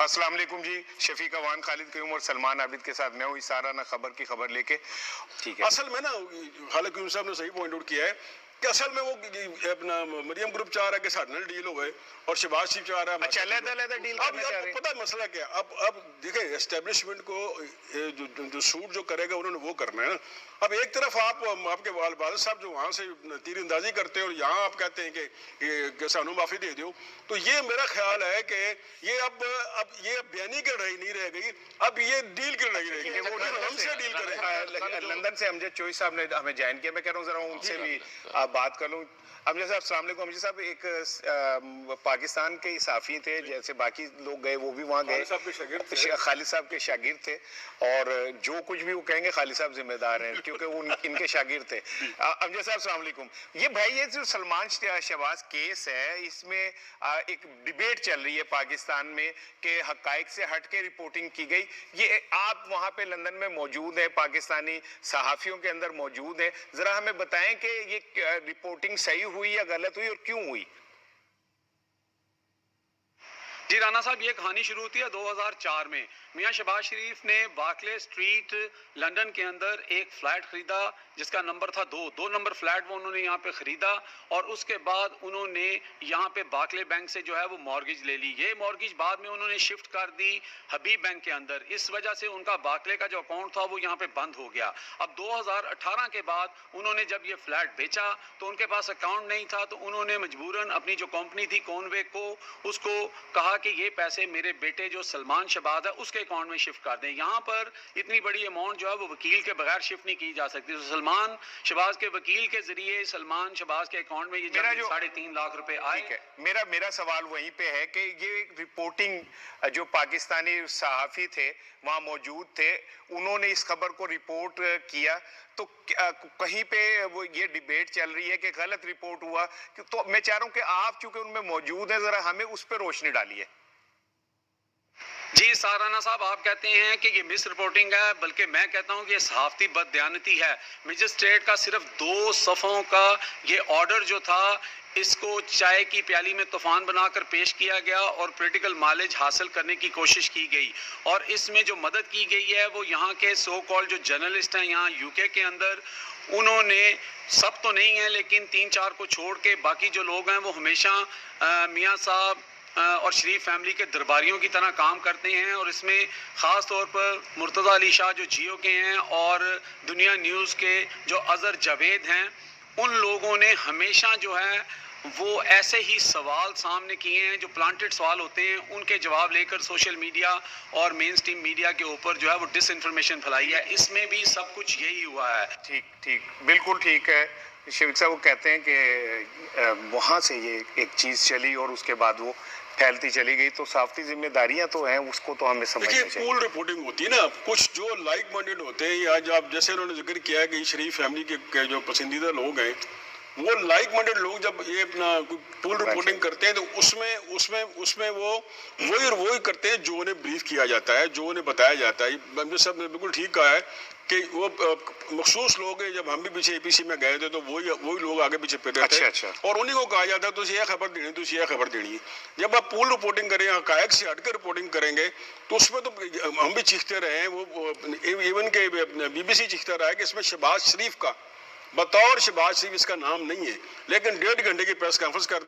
अस्सलाम वालेकुम जी, शफीक अवान, खालिद क्यूम और सलमान आबिद के साथ मैं हूँ इसारा ना खबर की खबर लेके। ठीक है, असल में ना खालिद क्यूम साहब ने सही पॉइंट आउट किया है कि असल में वो अपना मरियम ग्रुप चाह रहा है कि साथ में डील हो गए और शहबाज शरीफ चाह रहा है अच्छा अलग-अलग डील करना चाह रहे हैं। पता है मसला क्या, अब देखें एस्टेब्लिशमेंट को जो सूट जो करेगा उन्होंने वो करना है ना। अब एक तरफ आप आपके वालिद साहब जो वहाँ से तीर अंदाजी करते हैं और यहाँ आप कहते हैं कि सानू माफी दे दो, तो ये मेरा ख्याल है कि ये अब ये बयानी की लड़ाई नहीं रह गई, अब ये डील की लड़ाई रह गई। वो हमसे डील करें। लंदन से अमजद चोई साहब ने हमें ज्वाइन किया, मैं कह रहा हूँ जरा उनसे भी बात कर लूँ। अमजद साहब अस्सलाम वालेकुम। अमजद साहब एक पाकिस्तान के साफ़ी थे, जैसे बाकी लोग गए वो भी वहाँ गए, खालिद साहब के शागिर्द थे और जो कुछ भी वो कहेंगे खालिद साहब जिम्मेदार हैं क्योंकि वो इनके शागिर्द थे। अमजद साहब अस्सलाम वालेकुम। ये भाई ये जो सलमान शहबाज केस है, इसमें एक डिबेट चल रही है पाकिस्तान में कि हक़ाइक़ से हट के रिपोर्टिंग की गई। ये आप वहाँ पे लंदन में मौजूद हैं, पाकिस्तानी सहाफ़ियों के अंदर मौजूद हैं, ज़रा हमें बताएं कि ये रिपोर्टिंग सही हुई या गलत हुई और क्यों हुई? जी राना साहब, ये कहानी शुरू होती है 2004 में। मियां शहबाज शरीफ ने बार्कले स्ट्रीट लंदन के अंदर एक फ्लैट खरीदा जिसका नंबर था 2 नंबर फ्लैट वो उन्होंने यहाँ पे खरीदा और उसके बाद उन्होंने यहाँ पे बार्कले बैंक से जो है वो मॉर्गेज ले ली। ये मॉर्गेज बाद में उन्होंने शिफ्ट कर दी हबीब बैंक के अंदर। इस वजह से उनका बार्कले का जो अकाउंट था वो यहाँ पे बंद हो गया। अब 2018 के बाद उन्होंने जब ये फ्लैट बेचा तो उनके पास अकाउंट नहीं था, तो उन्होंने मजबूरन अपनी जो कंपनी थी कॉनवे को उसको कहा कि ये पैसे मेरे बेटे जो सलमान शहबाज है उसके अकाउंट में शिफ्ट कर दें। यहाँ पर इतनी बड़ी अमाउंट जो है वो वकील के बगैर शिफ्ट नहीं की जा सकती। तो सलमान शहबाज के वकील के जरिए सलमान शहबाज के अकाउंट में ये 3.5 लाख रुपए आए। मेरा सवाल वहीं पे है कि ये रिपोर्टिंग जो पाकिस्तानी सहाफ़ी थे वहाँ मौजूद थे, उन्होंने इस खबर को रिपोर्ट किया, तो कहीं पे वो ये डिबेट चल रही है कि गलत रिपोर्ट हुआ। तो मैं चाह रहा हूँ कि आप चूंकि उनमें मौजूद हैं, जरा हमें उस पर रोशनी डालिए। जी साराना साहब, आप कहते हैं कि ये मिस रिपोर्टिंग है, बल्कि मैं कहता हूँ कि ये सहाफ़ती बददयानती है। मजिस्ट्रेट का सिर्फ 2 सफ़ों का ये ऑर्डर जो था, इसको चाय की प्याली में तूफान बनाकर पेश किया गया और पॉलिटिकल माइलेज हासिल करने की कोशिश की गई। और इसमें जो मदद की गई है वो यहाँ के सो कॉल्ड जो जर्नलिस्ट हैं यहाँ यूके के अंदर, उन्होंने, सब तो नहीं है लेकिन 3-4 को छोड़ के बाकी जो लोग हैं वो हमेशा मियाँ साहब और शरीफ फैमिली के दरबारियों की तरह काम करते हैं। और इसमें ख़ास तौर पर मुर्तज़ा अली शाह जो जियो के हैं और दुनिया न्यूज़ के जो अज़हर जावेद हैं, उन लोगों ने हमेशा जो है वो ऐसे ही सवाल सामने किए हैं जो प्लांटेड सवाल होते हैं, उनके जवाब लेकर सोशल मीडिया और मेन स्ट्रीम मीडिया के ऊपर जो है वो डिसइंफॉर्मेशन फैलाई है। इसमें भी सब कुछ यही हुआ है। ठीक, बिल्कुल ठीक है। शफीक साहब वो कहते हैं कि वहाँ से ये एक चीज़ चली और उसके बाद वो फैलती चली गई, तो साफ़ती जिम्मेदारियां तो हैं, उसको तो हमें समझना चाहिए। पूल रिपोर्टिंग होती है ना, कुछ जो लाइक माइंडेड होते हैं या जो आप जैसे उन्होंने जिक्र किया कि शरीफ फैमिली के जो पसंदीदा लोग हैं, वो लाइक माइंडेड लोग जब ये अपना पूल रिपोर्टिंग करते हैं तो उसमें वो वही करते हैं जो उन्हें ब्रीफ किया जाता है, जो उन्हें बताया जाता है। हमने सब ने बिल्कुल ठीक कहा है कि वो मखसूस लोग हैं। जब हम भी पीछे APC में गए थे तो वही लोग आगे पीछे फिर रहे थे। अच्छा। और उन्हीं को कहा जाता है तो ये खबर देनी, तो ये खबर देनी है। जब आप पूल रिपोर्टिंग करें, हक़ाइक़ से हटकर रिपोर्टिंग करेंगे तो उसमें तो हम भी चीखते रहे हैं, वो इवन के BBC चीखता रहा है कि इसमें शहबाज शरीफ का बतौर शहबाज शरीफ इसका नाम नहीं है, लेकिन 1.5 घंटे की प्रेस कॉन्फ्रेंस कर